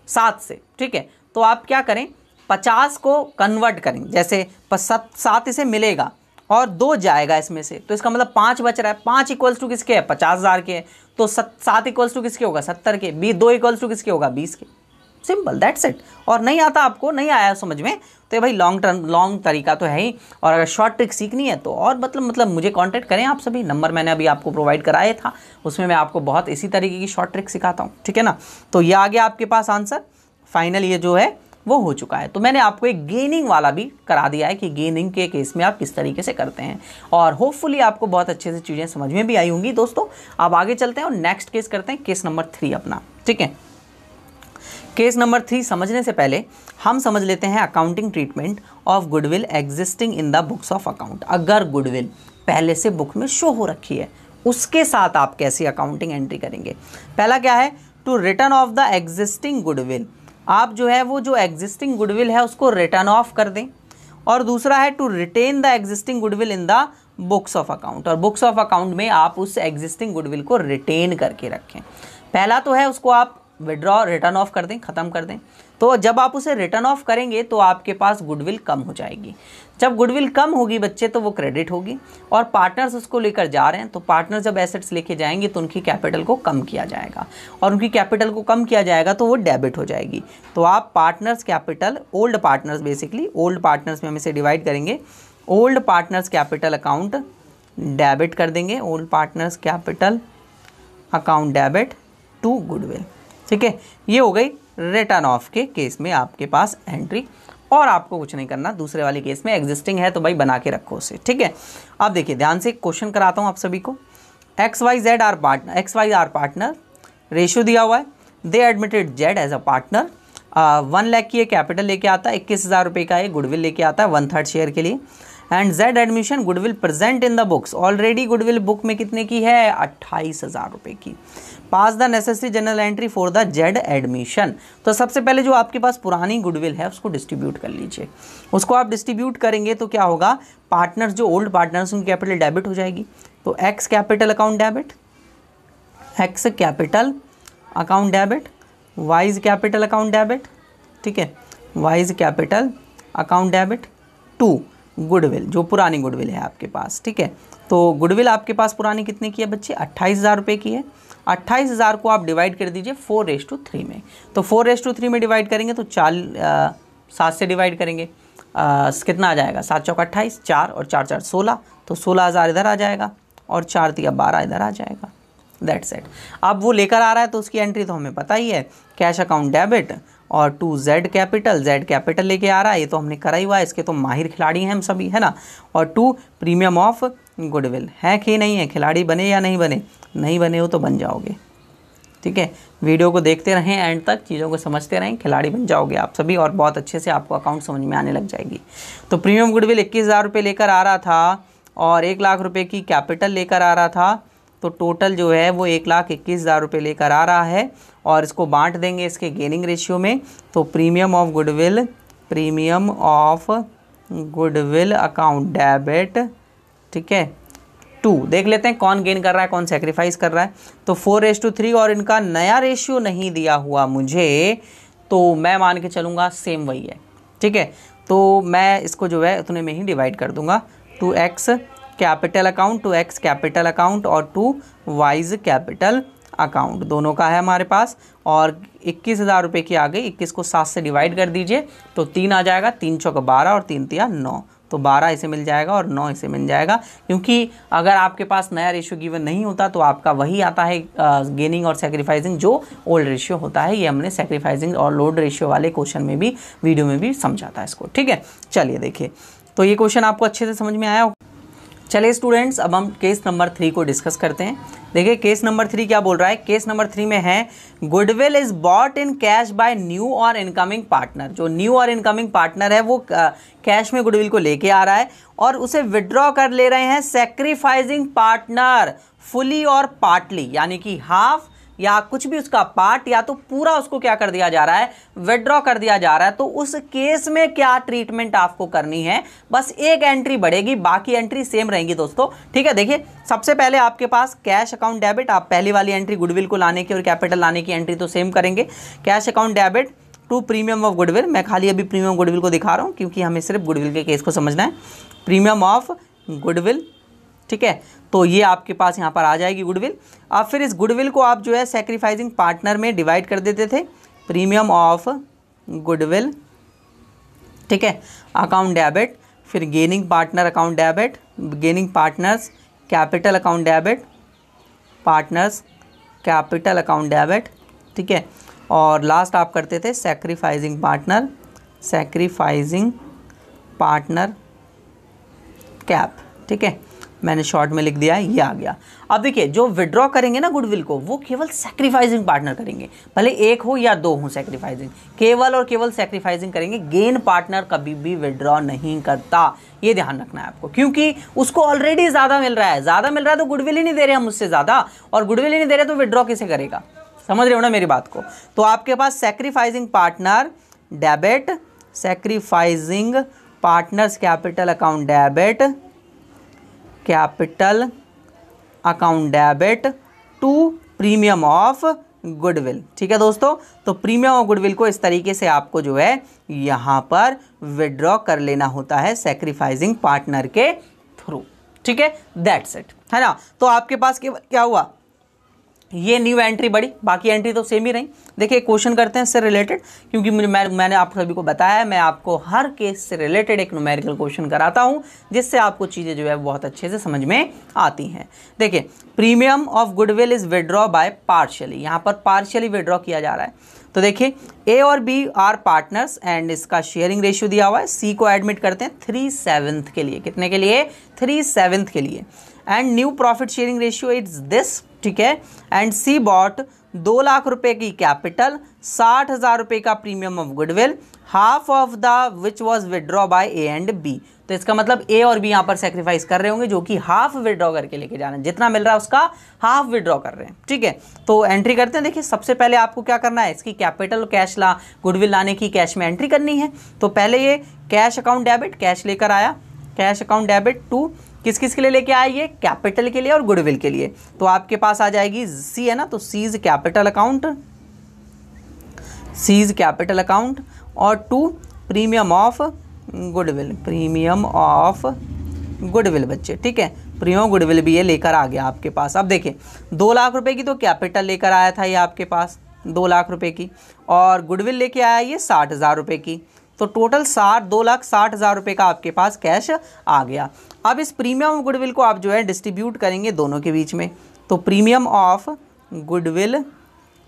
7 से, ठीक है। तो आप क्या करें 50 को कन्वर्ट करें, जैसे 7 इसे मिलेगा और 2 जाएगा इसमें से, तो इसका मतलब 5 बच रहा है। 5 इक्वल्स टू किसके है 50,000 के, तो 7 इक्वल्स टू किसके होगा 70 के, 2 इक्वल्स टू किसके होगा 20 के, सिंपल दैट्स इट। और नहीं आता आपको, नहीं आया समझ में तो भाई लॉन्ग तरीका तो है ही। और अगर शॉर्ट ट्रिक सीखनी है तो और मतलब मुझे कांटेक्ट करें आप सभी, नंबर मैंने अभी आपको प्रोवाइड कराया था, उसमें मैं आपको बहुत इसी तरीके की शॉर्ट ट्रिक सिखाता हूँ, ठीक है ना। तो ये आ गया आपके पास आंसर फाइनल, ये जो है वो हो चुका है। तो मैंने आपको एक गेनिंग वाला भी करा दिया है कि गेनिंग के केस में आप किस तरीके से करते हैं, और होपफुली आपको बहुत अच्छे से चीज़ें समझ में भी आई होंगी दोस्तों। अब आगे चलते हैं और नेक्स्ट केस करते हैं, केस नंबर 3 अपना, ठीक है। केस नंबर 3 समझने से पहले हम समझ लेते हैं accounting treatment of goodwill existing in the books of account. अगर गुडविल पहले से बुक में शो हो रखी है उसके साथ आप कैसी अकाउंटिंग एंट्री करेंगे। पहला क्या है, to return of the existing goodwill, आप जो है वो जो एग्जिस्टिंग गुडविल है उसको रिटर्न ऑफ कर दें। और दूसरा है to retain the existing goodwill in the books of account, और बुक्स ऑफ अकाउंट में आप उस एग्जिस्टिंग गुडविल को रिटेन करके रखें। पहला तो है उसको आप विड्रॉ रिटर्न ऑफ कर दें, ख़त्म कर दें। तो जब आप उसे रिटर्न ऑफ करेंगे तो आपके पास गुडविल कम हो जाएगी। जब गुडविल कम होगी बच्चे तो वो क्रेडिट होगी, और पार्टनर्स उसको लेकर जा रहे हैं तो पार्टनर जब एसेट्स लेके जाएंगे तो उनकी कैपिटल को कम किया जाएगा, और उनकी कैपिटल को कम किया जाएगा तो वो डेबिट हो जाएगी। तो आप partners capital, old partners, basically old partners में हम इसे डिवाइड करेंगे, old partners capital account debit कर देंगे, old partners capital account debit to goodwill. ठीक है, ये हो गई रिटर्न ऑफ के केस में आपके पास एंट्री, और आपको कुछ नहीं करना। दूसरे वाले केस में एग्जिस्टिंग है तो भाई बना के रखो उसे। ठीक है, अब देखिए ध्यान से क्वेश्चन कराता हूँ आप सभी को। XYZ are partner, XY are partner, ratio दिया हुआ है, they admitted Z as a partner, 1 lakh की ये कैपिटल लेके आता है, 21,000 रुपये का ये गुडविल लेके आता है 1/3 शेयर के लिए, and Z admission goodwill present in the books, already goodwill book में कितने की है, 28,000 रुपये की। Pass the necessary journal entry for the Z admission. तो सबसे पहले जो आपके पास पुरानी गुडविल है उसको डिस्ट्रीब्यूट कर लीजिए। उसको आप डिस्ट्रीब्यूट करेंगे तो क्या होगा, पार्टनर्स जो ओल्ड पार्टनर्स उनकी कैपिटल डेबिट हो जाएगी, तो X capital account debit, X capital account debit, Y's capital account debit, ठीक है, Y's capital account debit to goodwill, जो पुरानी गुडविल है आपके पास। ठीक है, तो गुडविल आपके पास पुरानी कितने की है बच्चे, 28,000 रुपये की है। 28,000 को आप डिवाइड कर दीजिए 4:3 में, तो 4:3 में डिवाइड करेंगे तो 7 से डिवाइड करेंगे, कितना आ जाएगा, 7 चौका 28, 4 और 4 4 16, तो 16,000 इधर आ जाएगा और 4 तिया 12 इधर आ जाएगा। That's it. अब वो लेकर आ रहा है तो उसकी एंट्री तो हमें पता ही है, कैश अकाउंट डेबिट और टू Z कैपिटल लेके आ रहा है, ये तो हमने करा ही हुआ है, इसके तो माहिर खिलाड़ी हैं हम सभी, है ना। और टू प्रीमियम ऑफ गुडविल, है कि नहीं है, खिलाड़ी बने या नहीं बने, नहीं बने हो तो बन जाओगे। ठीक है, वीडियो को देखते रहें एंड तक, चीज़ों को समझते रहें, खिलाड़ी बन जाओगे आप सभी, और बहुत अच्छे से आपको अकाउंट समझ में आने लग जाएगी। तो प्रीमियम गुडविल 21,000 रुपये लेकर आ रहा था और 1 लाख रुपये की कैपिटल लेकर आ रहा था, तो टोटल जो है वो 1,21,000 रुपये लेकर आ रहा है, और इसको बांट देंगे इसके गेनिंग रेशियो में। तो premium of goodwill account debit, ठीक है, 2, देख लेते हैं कौन गेन कर रहा है कौन सेक्रीफाइस कर रहा है। तो 4:3, और इनका नया रेशियो नहीं दिया हुआ मुझे, तो मैं मान के चलूँगा सेम वही है। ठीक है, तो मैं इसको जो है उतने में ही डिवाइड कर दूंगा, 2X capital account, 2X capital account और 2 वाइज कैपिटल अकाउंट, दोनों का है हमारे पास। और 21,000 रुपये की आ गई, 21 को 7 से डिवाइड कर दीजिए तो 3 आ जाएगा, 3 चौका 12 और 3 तिया 9, तो 12 इसे मिल जाएगा और 9 इसे मिल जाएगा। क्योंकि अगर आपके पास नया रेशियो गिवन नहीं होता तो आपका वही आता है गेनिंग और सेक्रीफाइसिंग, जो ओल्ड रेशियो होता है। ये हमने सेक्रीफाइसिंग और लोड रेशियो वाले क्वेश्चन में भी, वीडियो में भी समझा था इसको। ठीक है, चलिए देखिए, तो ये क्वेश्चन आपको अच्छे से समझ में आया। चलिए स्टूडेंट्स, अब हम केस नंबर 3 को डिस्कस करते हैं। देखिए केस नंबर 3 क्या बोल रहा है। केस नंबर 3 में है, goodwill is bought in cash bye new और इनकमिंग पार्टनर। जो न्यू और इनकमिंग पार्टनर है वो कैश में गुडविल को लेके आ रहा है और उसे विड्रॉ कर ले रहे हैं सेक्रीफाइसिंग पार्टनर फुली और पार्टली, यानी कि हाफ या कुछ भी उसका पार्ट या तो पूरा उसको क्या कर दिया जा रहा है, विड्रॉ कर दिया जा रहा है। तो उस केस में क्या ट्रीटमेंट आपको करनी है, बस एक एंट्री बढ़ेगी, बाकी एंट्री सेम रहेंगी दोस्तों। ठीक है, देखिए सबसे पहले आपके पास कैश अकाउंट डेबिट, आप पहली वाली एंट्री गुडविल को लाने की और कैपिटल लाने की एंट्री तो सेम करेंगे। Cash account debit to premium of goodwill, मैं खाली अभी प्रीमियम गुडविल को दिखा रहा हूँ क्योंकि हमें सिर्फ गुडविल के केस को समझना है। प्रीमियम ऑफ गुडविल, ठीक है, तो ये आपके पास यहाँ पर आ जाएगी गुडविल। अब फिर इस गुडविल को आप जो है सेक्रीफाइसिंग पार्टनर में डिवाइड कर देते थे, प्रीमियम ऑफ गुडविल, ठीक है, अकाउंट डेबिट, फिर gaining partner account debit, gaining partners capital account debit, partners capital account debit, ठीक है, और लास्ट आप करते थे सेक्रीफाइसिंग पार्टनर कैप। ठीक है, मैंने शॉर्ट में लिख दिया है, ये आ गया। अब देखिए जो विड्रॉ करेंगे ना गुडविल को, वो केवल सेक्रीफाइसिंग पार्टनर करेंगे, भले एक हो या दो हो सेक्रीफाइसिंग, केवल और केवल सेक्रीफाइसिंग करेंगे। गेन पार्टनर कभी भी विड्रॉ नहीं करता, ये ध्यान रखना है आपको, क्योंकि उसको ऑलरेडी ज़्यादा मिल रहा है, तो गुडविल ही नहीं दे रहे हम उससे ज़्यादा, और गुडविल ही नहीं दे रहे तो विड्रॉ कैसे करेगा, समझ रहे हो ना मेरी बात को। तो आपके पास sacrificing partner debit, sacrificing partners capital account debit, capital account debit to premium of goodwill. ठीक है दोस्तों, तो प्रीमियम ऑफ गुडविल को इस तरीके से आपको जो है यहाँ पर विड्रॉ कर लेना होता है सैक्रिफाइसिंग पार्टनर के थ्रू। ठीक है, दैट्स इट, है ना। तो आपके पास क्या हुआ, ये न्यू एंट्री बढ़ी, बाकी एंट्री तो सेम ही रही। देखिए क्वेश्चन करते हैं इससे रिलेटेड, क्योंकि मैंने आप सभी को बताया मैं आपको हर केस से रिलेटेड एक न्यूमेरिकल क्वेश्चन कराता हूं, जिससे आपको चीज़ें जो है बहुत अच्छे से समझ में आती हैं। देखिए premium of goodwill is withdraw by partially, यहाँ पर पार्शियली विड्रॉ किया जा रहा है। तो देखिए ए और बी आर पार्टनर्स एंड इसका शेयरिंग रेशियो दिया हुआ है। सी को एडमिट करते हैं 3/7 के लिए, कितने के लिए, 3/7 के लिए। And new profit sharing ratio is this, ठीक है। एंड सी बॉट 2 लाख रुपए की कैपिटल, 60,000 रुपए का premium of goodwill, half of the which was withdraw by A and B. तो इसका मतलब ए और बी यहाँ पर सेक्रीफाइस कर रहे होंगे, जो कि हाफ विड्रॉ करके लेके जाना है, जितना मिल रहा है उसका हाफ विड्रॉ कर रहे हैं। ठीक है, तो एंट्री करते हैं। देखिए सबसे पहले आपको क्या करना है, इसकी कैपिटल कैश गुडविल लाने की कैश में एंट्री करनी है। तो पहले ये कैश अकाउंट डेबिट, कैश लेकर आया, कैश अकाउंट डेबिट टू किस किस के लिए लेके आए, ये कैपिटल के लिए और गुडविल के लिए। तो आपके पास आ जाएगी सी, है ना, तो C's capital account, C's capital account, और to premium of goodwill, premium of goodwill बच्चे। ठीक है, प्रीमियम गुडविल भी ये लेकर आ गया आपके पास। अब देखिए 2 लाख रुपए की तो कैपिटल लेकर आया था ये आपके पास 2 लाख रुपए की, और गुडविल लेके आया ये 60,000 रुपए की। तो टोटल 2,60,000 रुपए का आपके पास कैश आ गया। अब इस प्रीमियम ऑफ गुडविल को आप जो है डिस्ट्रीब्यूट करेंगे दोनों के बीच में। तो प्रीमियम ऑफ गुडविल,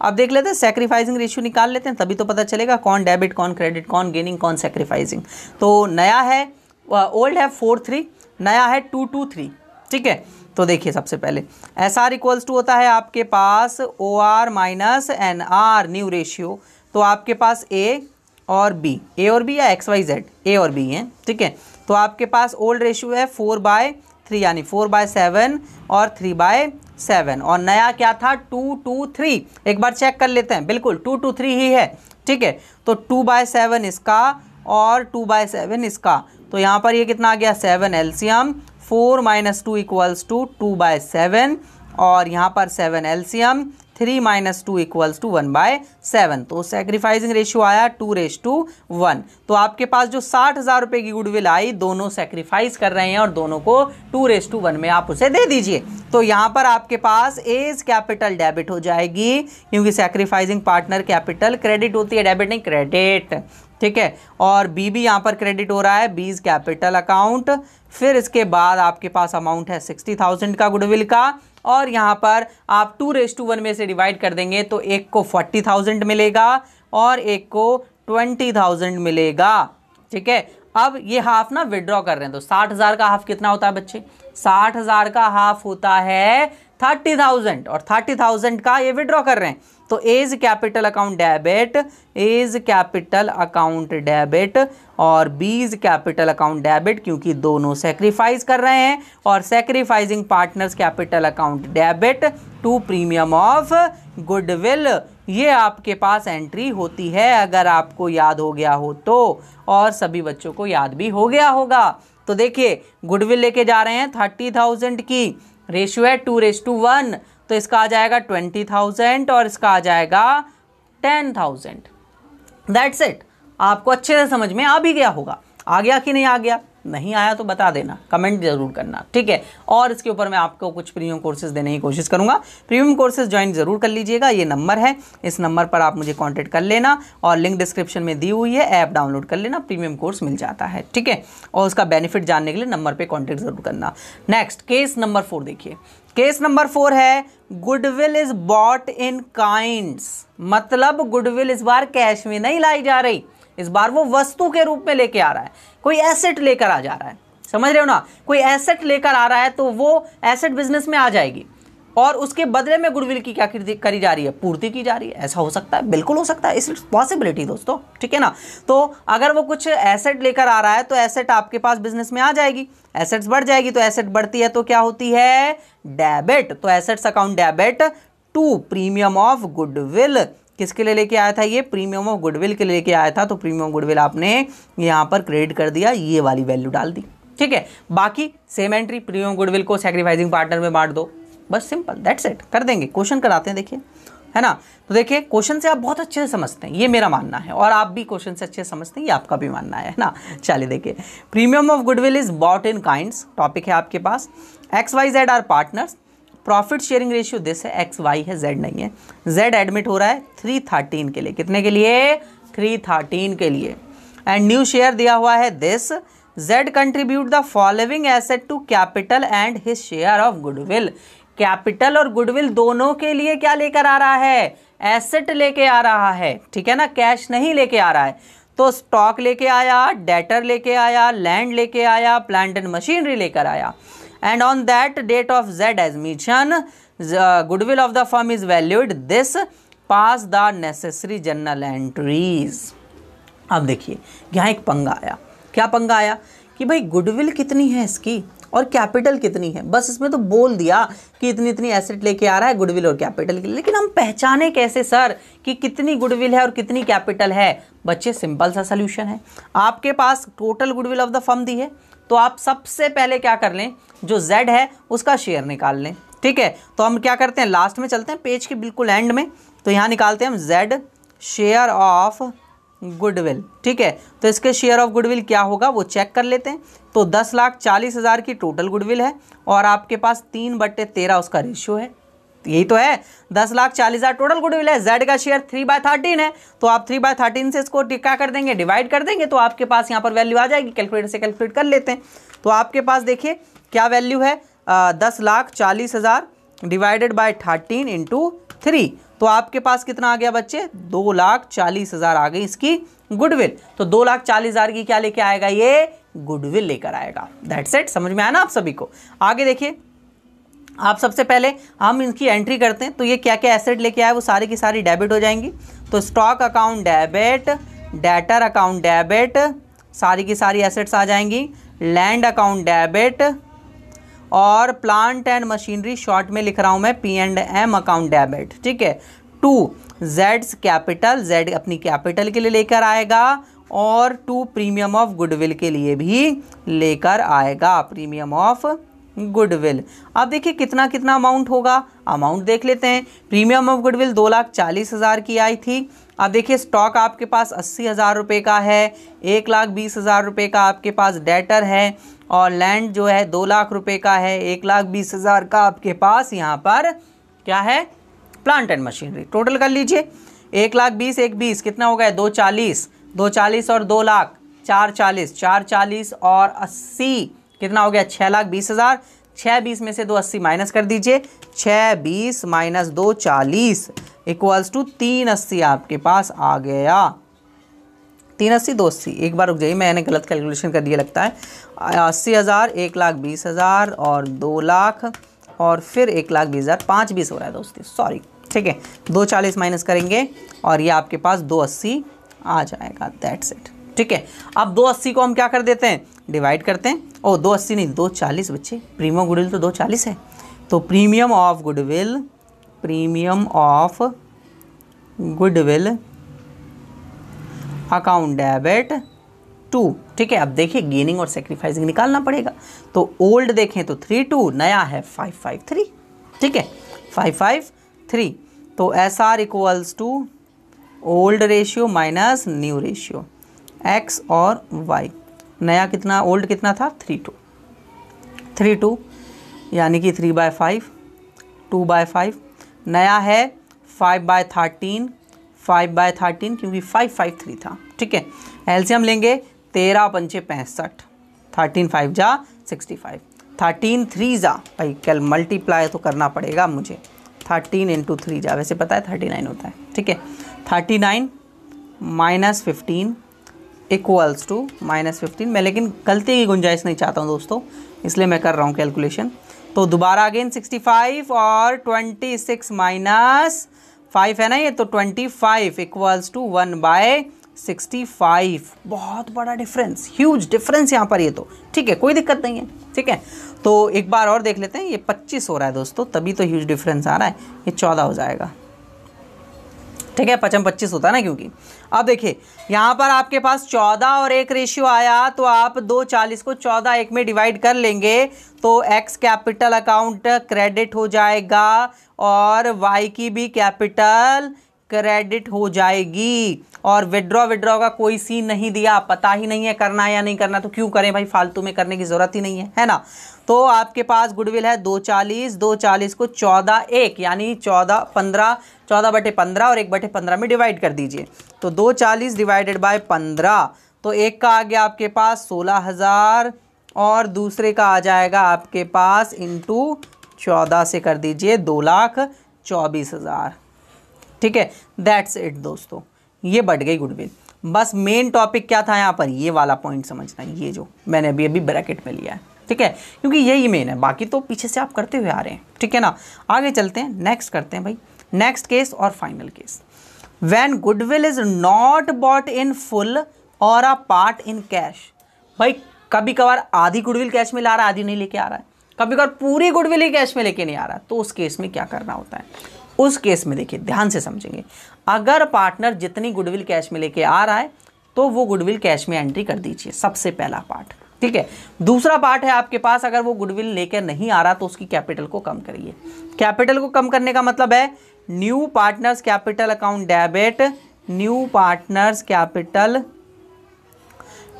अब देख लेते हैं सैक्रिफाइसिंग रेशियो निकाल लेते हैं, तभी तो पता चलेगा कौन डेबिट, कौन क्रेडिट, कौन गेनिंग, कौन सैक्रिफाइसिंग। तो नया है, ओल्ड है 4:3, नया है 2:3। ठीक है, तो देखिए सबसे पहले एस आर इक्वल्स टू होता है आपके पास O R minus N R, new ratio. तो आपके पास ए और बी, ए और बी या XYZ, ए और बी हैं। ठीक है, तो आपके पास ओल्ड रेशियो है 4/3, यानी 4/7 और 3/7, और नया क्या था 2:3। एक बार चेक कर लेते हैं, बिल्कुल 2:3 ही है। ठीक है, तो 2/7 इसका और 2/7 इसका, तो यहाँ पर ये कितना आ गया 7 एलसीएम, 4 - 2 = 2/7, और यहाँ पर 7 एलसीएम, 3 - 2 = 1/7। तो सैक्रिफाइसिंग रेशियो आया 2:1। तो आपके पास जो 60,000 रुपए की गुडविल आई, दोनों सैक्रिफाइस कर रहे हैं और दोनों को 2:1 में आप उसे दे दीजिए। तो यहाँ पर आपके पास एज कैपिटल डेबिट हो जाएगी, क्योंकि सैक्रिफाइसिंग पार्टनर कैपिटल क्रेडिट होती है, डेबिट नहीं, क्रेडिट। ठीक है, और बी भी यहाँ पर क्रेडिट हो रहा है, बीज कैपिटल अकाउंट। फिर इसके बाद आपके पास अमाउंट है 60,000 का गुडविल का, और यहाँ पर आप 2:1 में से डिवाइड कर देंगे तो एक को 40,000 मिलेगा और एक को 20,000 मिलेगा। ठीक है, अब ये हाफ ना विड्रॉ कर रहे हैं, तो 60,000 का हाफ कितना होता है बच्चे, 60,000 का हाफ होता है 30,000, और 30,000 का ये विड्रॉ कर रहे हैं। तो A's capital account debit, A's capital account debit, और बीज कैपिटल अकाउंट डेबिट, क्योंकि दोनों सेक्रीफाइस कर रहे हैं, और sacrificing partners capital account debit to premium of goodwill. ये आपके पास एंट्री होती है, अगर आपको याद हो गया हो तो, और सभी बच्चों को याद भी हो गया होगा। तो देखिए गुडविल लेके जा रहे हैं 30,000 की, रेशियो है 2:1, तो इसका आ जाएगा 20,000 और इसका आ जाएगा 10,000। That's it. आपको अच्छे से समझ में आ भी गया होगा। आ गया कि नहीं आ गया, नहीं आया तो बता देना, कमेंट जरूर करना। ठीक है, और इसके ऊपर मैं आपको कुछ प्रीमियम कोर्सेज देने की कोशिश करूंगा। प्रीमियम कोर्सेज ज्वाइन जरूर कर लीजिएगा, ये नंबर है, इस नंबर पर आप मुझे कांटेक्ट कर लेना, और लिंक डिस्क्रिप्शन में दी हुई है, ऐप डाउनलोड कर लेना, प्रीमियम कोर्स मिल जाता है। ठीक है, और उसका बेनिफिट जानने के लिए नंबर पर कॉन्टेक्ट जरूर करना। नेक्स्ट केस नंबर 4 देखिए, केस नंबर 4 है goodwill is bought in kinds. मतलब गुडविल इस बार कैश में नहीं लाई जा रही, इस बार वो वस्तु के रूप में लेके आ रहा है, कोई एसेट लेकर आ जा रहा है। समझ रहे हो ना, कोई एसेट लेकर आ रहा है तो वो एसेट बिजनेस में आ जाएगी, और उसके बदले में गुडविल की क्या करी जा रही है, पूर्ति की जा रही है। ऐसा हो सकता है, बिल्कुल हो सकता है, इट्स पॉसिबिलिटी दोस्तों। ठीक है ना, तो अगर वो कुछ एसेट लेकर आ रहा है तो एसेट आपके पास बिजनेस में आ जाएगी, एसेट्स बढ़ जाएगी, तो एसेट बढ़ती है तो क्या होती है, डेबिट। तो assets account debit to premium of goodwill. किसके लिए लेके आया था ये, प्रीमियम ऑफ गुडविल के लिए लेके आया था, तो प्रीमियम गुडविल आपने यहाँ पर क्रेडिट कर दिया, ये वाली वैल्यू डाल दी। ठीक है, बाकी सेम एंट्री, प्रीमियम गुडविल को सैक्रिफाइसिंग पार्टनर में बांट दो, बस सिंपल, दैट्स इट, कर देंगे। क्वेश्चन कराते हैं, देखिए है ना। तो देखिए क्वेश्चन से आप बहुत अच्छे से समझते हैं, ये मेरा मानना है, और आप भी क्वेश्चन से अच्छे से समझते हैं, ये आपका भी मानना है ना। चलिए देखिए, premium of goodwill is bought in kinds, topic है आपके पास। X Y Z are partners, profit sharing ratio this है, एक्स वाई है, जेड नहीं है। जेड एडमिट हो रहा है 313 के लिए, कितने के लिए? 313 के लिए। एंड न्यू शेयर दिया हुआ है this, Z contribute the following asset to capital and his share of goodwill. Capital और गुडविल दोनों के लिए क्या लेकर आ रहा है? एसेट लेके आ रहा है, ठीक है ना, कैश नहीं लेके आ रहा है। तो स्टॉक लेके आया, डेटर लेके आया, लैंड लेके आया, प्लांट एंड मशीनरी लेकर आया। And on that date of Z as mention, goodwill of the firm is valued this, pass the necessary journal entries. अब देखिए यहाँ एक पंगा आया। क्या पंगा आया? कि भाई गुडविल कितनी है इसकी और कैपिटल कितनी है, बस इसमें तो बोल दिया कि इतनी इतनी एसेट लेके आ रहा है गुडविल और कैपिटल के लिए, लेकिन हम पहचाने कैसे सर कि कितनी गुडविल है और कितनी कैपिटल है? बच्चे सिंपल सा सोल्यूशन है, आपके पास total goodwill of the firm दी है, तो आप सबसे पहले क्या कर लें, जो जेड है उसका शेयर निकाल लें, ठीक है। तो हम क्या करते हैं, लास्ट में चलते हैं पेज के बिल्कुल एंड में, तो यहाँ निकालते हैं हम जेड शेयर ऑफ गुडविल, ठीक है। तो इसके शेयर ऑफ गुडविल क्या होगा वो चेक कर लेते हैं। तो 10,40,000 की टोटल गुडविल है और आपके पास 3/13 उसका रेशियो है, यही तो है। 10,40,000 टोटल गुडविल है, जेड का शेयर 3/13 है, तो आप 3/13 से इसको क्या कर देंगे, डिवाइड कर देंगे, तो आपके पास यहाँ पर वैल्यू आ जाएगी। कैलकुलेटर से कैलकुलेट कर लेते हैं। तो आपके पास देखिए क्या वैल्यू है, 10,40,000 डिवाइडेड बाय 13 इंटू 3, तो आपके पास कितना आ गया बच्चे, 2,40,000 आ गई इसकी गुडविल। तो 2,40,000 की क्या लेके आएगा, ये गुडविल लेकर आएगा। दैट्स इट, समझ में आया ना आप सभी को। आगे देखिए, आप सबसे पहले हम इनकी एंट्री करते हैं, तो ये क्या क्या एसेट लेके आए वो सारी की सारी डेबिट हो जाएंगी। तो stock account debit, debtor account debit, सारी की सारी एसेट्स आ जाएंगी। लैंड अकाउंट डेबिट और प्लांट एंड मशीनरी, शॉर्ट में लिख रहा हूं मैं P&M अकाउंट डेबिट, ठीक है। 2 जेड्स कैपिटल, जेड अपनी कैपिटल के लिए लेकर आएगा, और 2 प्रीमियम ऑफ गुडविल के लिए भी लेकर आएगा, प्रीमियम ऑफ गुडविल। अब देखिए कितना कितना अमाउंट होगा, अमाउंट देख लेते हैं। प्रीमियम ऑफ गुडविल 2,40,000 की आई थी। अब देखिए स्टॉक आपके पास 80,000 रुपये का है, 1,20,000 रुपये का आपके पास डेटर है, और लैंड जो है 2 लाख रुपये का है, 1,20,000 का आपके पास यहाँ पर क्या है, प्लांट एंड मशीनरी। टोटल कर लीजिए, 1,20,000 1,20,000 कितना हो गया, 2,40,000, 2,40,000 और 2 लाख 4,40,000, 4,40,000 और 80 कितना हो गया, 6,20,000। 6,20 में से 2,80 माइनस कर दीजिए, 6,20 माइनस 2,40 इक्वल्स टू 3,80 आपके पास आ गया। 3,80 2,80, एक बार रुक जाइए, मैंने गलत कैलकुलेशन कर दिया लगता है। 80,000, 1,20,000 और 2 लाख और फिर 1,20,000, 5,20 हो रहा है दोस्तों, सॉरी, ठीक है। 2,40 माइनस करेंगे और ये आपके पास 2,80 आ जाएगा। दैट्स इट, ठीक है। अब 2,80 को हम क्या कर देते हैं, डिवाइड करते हैं। ओ 2,80 नहीं, 2,40 बच्चे, प्रीमियम गुडविल तो 2,40 है, तो premium of goodwill, premium of goodwill account debit 2, ठीक है। अब देखिए गेनिंग और सेक्रीफाइसिंग निकालना पड़ेगा। तो ओल्ड देखें तो 32, नया है 553, ठीक है, 553। तो SR equals to old ratio minus new ratio, X और वाई। नया कितना, ओल्ड कितना था, 32 यानी कि 3/5, 2/5। नया है 5/13, 5/13 क्योंकि 553 था, ठीक है। एलसीएम लेंगे, 13 पंचे 65, 13 5 जा 65, 13 3 जा, भाई कल मल्टीप्लाई तो करना पड़ेगा मुझे, 13 इंटू 3 जा, वैसे पता है 39 होता है, ठीक है। 39 माइनस 15 इक्वल्स टू -15। मैं लेकिन गलती की गुंजाइश नहीं चाहता हूँ दोस्तों, इसलिए मैं कर रहा हूँ कैलकुलेशन। तो दोबारा अगेन 65 और 26 माइनस 5 है ना ये, तो 25 इक्वल्स टू 1/65। बहुत बड़ा डिफरेंस, ह्यूज डिफरेंस यहाँ पर ये तो, ठीक है, कोई दिक्कत नहीं है, ठीक है। तो एक बार और देख लेते हैं, ये 25 हो रहा है दोस्तों, तभी तो ह्यूज डिफरेंस आ रहा है, ये 14 हो जाएगा, ठीक है, 55-25 होता है ना, क्योंकि अब देखिए यहाँ पर आपके पास 14 और 1 रेशियो आया, तो आप 240 को 14 1 में डिवाइड कर लेंगे तो एक्स कैपिटल अकाउंट क्रेडिट हो जाएगा और वाई की भी कैपिटल क्रेडिट हो जाएगी। और विड्रॉ का कोई सीन नहीं दिया, पता ही नहीं है करना है या नहीं करना, तो क्यों करें भाई, फालतू में करने की ज़रूरत ही नहीं है ना। तो आपके पास गुडविल है 240 को 14 1 यानी 14/15 और 1/15 में डिवाइड कर दीजिए, तो 240 डिवाइडेड बाय 15, तो एक का आ गया आपके पास 16,000 और दूसरे का आ जाएगा आपके पास इंटू 14 से कर दीजिए 2,24,000। ठीक है, दैट्स इट दोस्तों, ये बढ़ गई गुडविल। बस मेन टॉपिक क्या था यहाँ पर, ये वाला पॉइंट समझना, ये जो मैंने अभी ब्रैकेट में लिया है, ठीक है, क्योंकि यही मेन है, बाकी तो पीछे से आप करते हुए आ रहे हैं। ठीक है ना, आगे चलते हैं, नेक्स्ट करते हैं भाई, नेक्स्ट केस और final case. When goodwill is not bought in full और अ पार्ट इन कैश। भाई कभी कभार आधी गुडविल कैश में ला रहा है, आधी नहीं लेके आ रहा है, कभी कभार पूरी गुडविल ही कैश में लेके नहीं आ रहा, तो उस केस में क्या करना होता है। उस केस में देखिए ध्यान से समझेंगे, अगर पार्टनर जितनी गुडविल कैश में लेके आ रहा है तो वो गुडविल कैश में एंट्री कर दीजिए, सबसे पहला पार्ट। ठीक है, दूसरा पार्ट है आपके पास, अगर वो गुडविल लेकर नहीं आ रहा तो उसकी कैपिटल को कम करिए। कैपिटल को कम करने का मतलब है new partners capital account debit, new partners capital,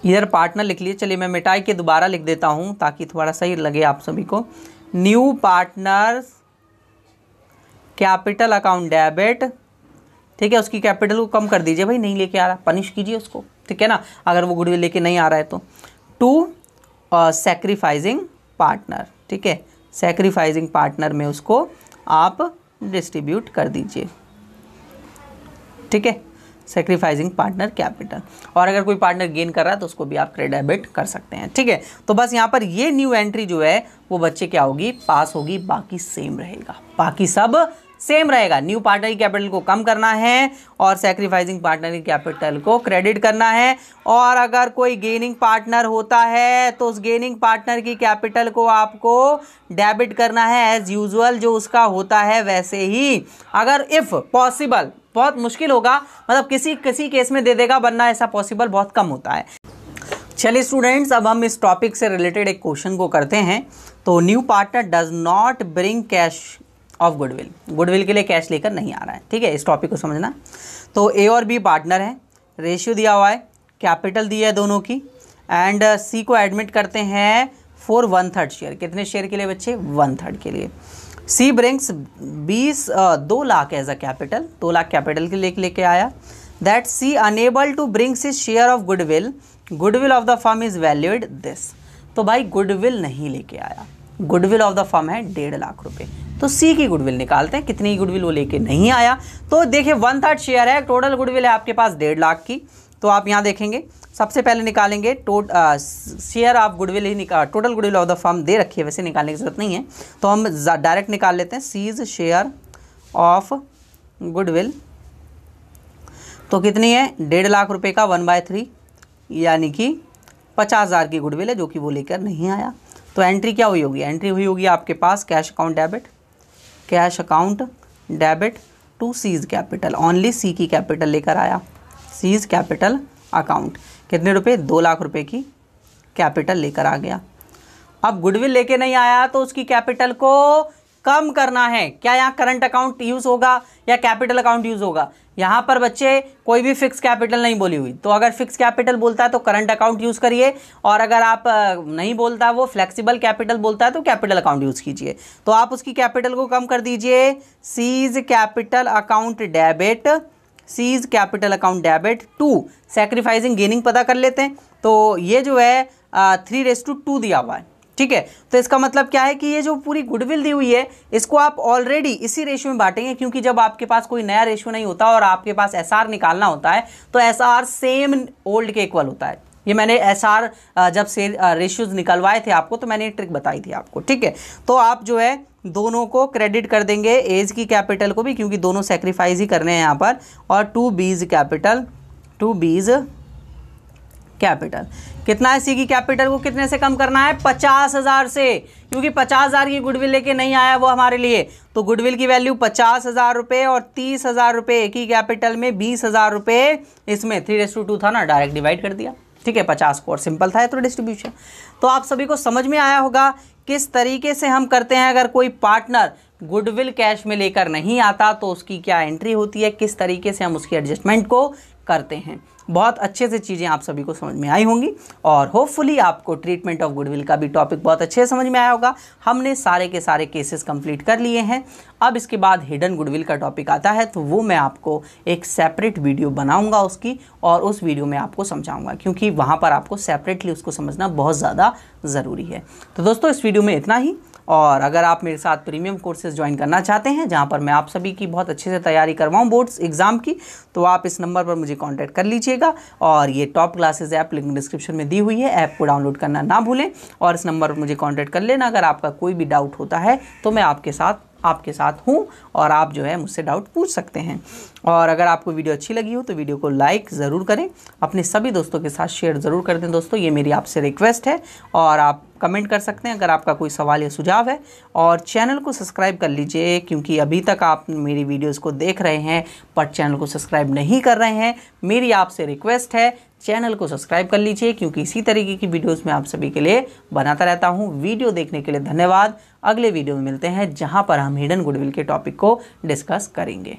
इधर पार्टनर लिख लिए, चलिए मैं मिटाई के दोबारा लिख देता हूं ताकि थोड़ा सही लगे आप सभी को। New partners capital account debit, ठीक है, उसकी कैपिटल को कम कर दीजिए भाई, नहीं लेके आ रहा पनिश कीजिए उसको, ठीक है ना, अगर वो गुडविल लेके नहीं आ रहा है तो। टू सैक्रिफाइजिंग पार्टनर, ठीक है, सैक्रिफाइजिंग पार्टनर में उसको आप डिस्ट्रीब्यूट कर दीजिए। ठीक है, सैक्रिफाइजिंग पार्टनर कैपिटल, और अगर कोई पार्टनर गेन कर रहा है तो उसको भी आप क्रेडिट डेबिट कर सकते हैं। ठीक है, तो बस यहाँ पर ये न्यू एंट्री जो है वो बच्चे क्या होगी, पास होगी, बाकी सेम रहेगा, बाकी सब सेम रहेगा। न्यू पार्टनर की कैपिटल को कम करना है और सैक्रिफाइजिंग पार्टनर की कैपिटल को क्रेडिट करना है, और अगर कोई गेनिंग पार्टनर होता है तो उस गेनिंग पार्टनर की कैपिटल को आपको डेबिट करना है एज यूजुअल, जो उसका होता है वैसे ही। अगर इफ पॉसिबल, बहुत मुश्किल होगा, मतलब किसी केस में दे देगा, वरना ऐसा पॉसिबल बहुत कम होता है। चलिए स्टूडेंट्स, अब हम इस टॉपिक से रिलेटेड एक क्वेश्चन को करते हैं। तो new partner does not bring cash of goodwill, goodwill के लिए कैश लेकर नहीं आ रहा है। ठीक है, इस टॉपिक को समझना। तो ए और बी पार्टनर है, रेशियो दिया हुआ है, कैपिटल दी है दोनों की, एंड सी को एडमिट करते हैं फॉर 1/3 शेयर। कितने शेयर के लिए बच्चे, 1/3 के लिए। C brings 2 lakh as a capital, 2 lakh capital के लिए लेके आया। That C unable to brings his share of goodwill, goodwill of the firm is valued this. तो भाई गुडविल नहीं लेके आया, गुडविल ऑफ द फर्म है 1.5 लाख रुपए, तो सी की गुडविल निकालते हैं, कितनी गुडविल वो लेके नहीं आया। तो देखिए 1/3 शेयर है, टोटल गुडविल है आपके पास 1.5 लाख की। तो आप यहाँ देखेंगे, सबसे पहले निकालेंगे शेयर ऑफ गुडविल ही total goodwill of the firm दे रखी है, वैसे निकालने की जरूरत नहीं है, तो हम डायरेक्ट निकाल लेते हैं सीज शेयर ऑफ गुडविल। तो कितनी है, 1.5 लाख रुपए का 1/3 यानी कि 50,000 की गुडविल है, जो कि वो लेकर नहीं आया। तो एंट्री क्या हुई होगी, एंट्री हुई होगी आपके पास cash account debit, cash account debit to C's capital, only C की कैपिटल लेकर आया, सीज कैपिटल अकाउंट, कितने रुपए, 2 लाख रुपए की कैपिटल लेकर आ गया। अब गुडविल लेके नहीं आया तो उसकी कैपिटल को कम करना है। क्या यहाँ करंट अकाउंट यूज होगा या कैपिटल अकाउंट यूज होगा, यहाँ पर बच्चे कोई भी फिक्स कैपिटल नहीं बोली हुई, तो अगर फिक्स कैपिटल बोलता है तो करंट अकाउंट यूज़ करिए, और अगर आप नहीं बोलता, वो फ्लेक्सिबल कैपिटल बोलता है तो कैपिटल अकाउंट यूज़ कीजिए। तो आप उसकी कैपिटल को कम कर दीजिए, C's capital account debit, C's capital account debit to sacrificing gaining पता कर लेते हैं। तो ये जो है 3:2 दिया हुआ है। ठीक है, तो इसका मतलब क्या है कि ये जो पूरी गुडविल दी हुई है इसको आप ऑलरेडी इसी रेशियो में बांटेंगे, क्योंकि जब आपके पास कोई नया रेशियो नहीं होता और आपके पास एसआर निकालना होता है तो एसआर सेम ओल्ड के इक्वल होता है। ये मैंने एसआर जब से रेशियोज निकलवाए थे आपको तो मैंने ट्रिक बताई थी आपको। ठीक है, तो आप जो है दोनों को क्रेडिट कर देंगे, एज की कैपिटल को भी, क्योंकि दोनों सेक्रीफाइस ही करने हैं यहाँ पर, और टू बीज कैपिटल। कितना है सी की कैपिटल को कितने से कम करना है? 50,000 से, क्योंकि 50,000 की गुडविल लेके नहीं आया वो हमारे लिए। तो गुडविल की वैल्यू 50,000 रुपये और 30,000 रुपये एक ही कैपिटल में 20,000 रुपये इसमें 3:2 था ना, डायरेक्ट डिवाइड कर दिया। ठीक है, 50 को, और सिंपल था तो डिस्ट्रीब्यूशन। तो आप सभी को समझ में आया होगा किस तरीके से हम करते हैं। अगर कोई पार्टनर गुडविल कैश में लेकर नहीं आता तो उसकी क्या एंट्री होती है, किस तरीके से हम उसकी एडजस्टमेंट को करते हैं। बहुत अच्छे से चीज़ें आप सभी को समझ में आई होंगी और होपफुली आपको ट्रीटमेंट ऑफ गुडविल का भी टॉपिक बहुत अच्छे से समझ में आया होगा। हमने सारे के सारे केसेस कंप्लीट कर लिए हैं। अब इसके बाद हिडन गुडविल का टॉपिक आता है, तो वो मैं आपको एक सेपरेट वीडियो बनाऊंगा उसकी, और उस वीडियो में आपको समझाऊंगा, क्योंकि वहाँ पर आपको सेपरेटली उसको समझना बहुत ज़्यादा ज़रूरी है। तो दोस्तों इस वीडियो में इतना ही, और अगर आप मेरे साथ प्रीमियम कोर्सेज ज्वाइन करना चाहते हैं जहां पर मैं आप सभी की बहुत अच्छे से तैयारी करवाऊं बोर्ड्स एग्ज़ाम की, तो आप इस नंबर पर मुझे कांटेक्ट कर लीजिएगा। और ये top classes app link description में दी हुई है, ऐप को डाउनलोड करना ना भूलें और इस नंबर पर मुझे कांटेक्ट कर लेना। अगर आपका कोई भी डाउट होता है तो मैं आपके साथ हूँ और आप जो है मुझसे डाउट पूछ सकते हैं। और अगर आपको वीडियो अच्छी लगी हो तो वीडियो को लाइक ज़रूर करें, अपने सभी दोस्तों के साथ शेयर ज़रूर कर दें। दोस्तों ये मेरी आपसे रिक्वेस्ट है, और आप कमेंट कर सकते हैं अगर आपका कोई सवाल या सुझाव है। और चैनल को सब्सक्राइब कर लीजिए, क्योंकि अभी तक आप मेरी वीडियोज़ को देख रहे हैं पर चैनल को सब्सक्राइब नहीं कर रहे हैं। मेरी आपसे रिक्वेस्ट है चैनल को सब्सक्राइब कर लीजिए, क्योंकि इसी तरीके की वीडियोस मैं आप सभी के लिए बनाता रहता हूं। वीडियो देखने के लिए धन्यवाद। अगले वीडियो में मिलते हैं जहां पर हम हिडन गुडविल के टॉपिक को डिस्कस करेंगे।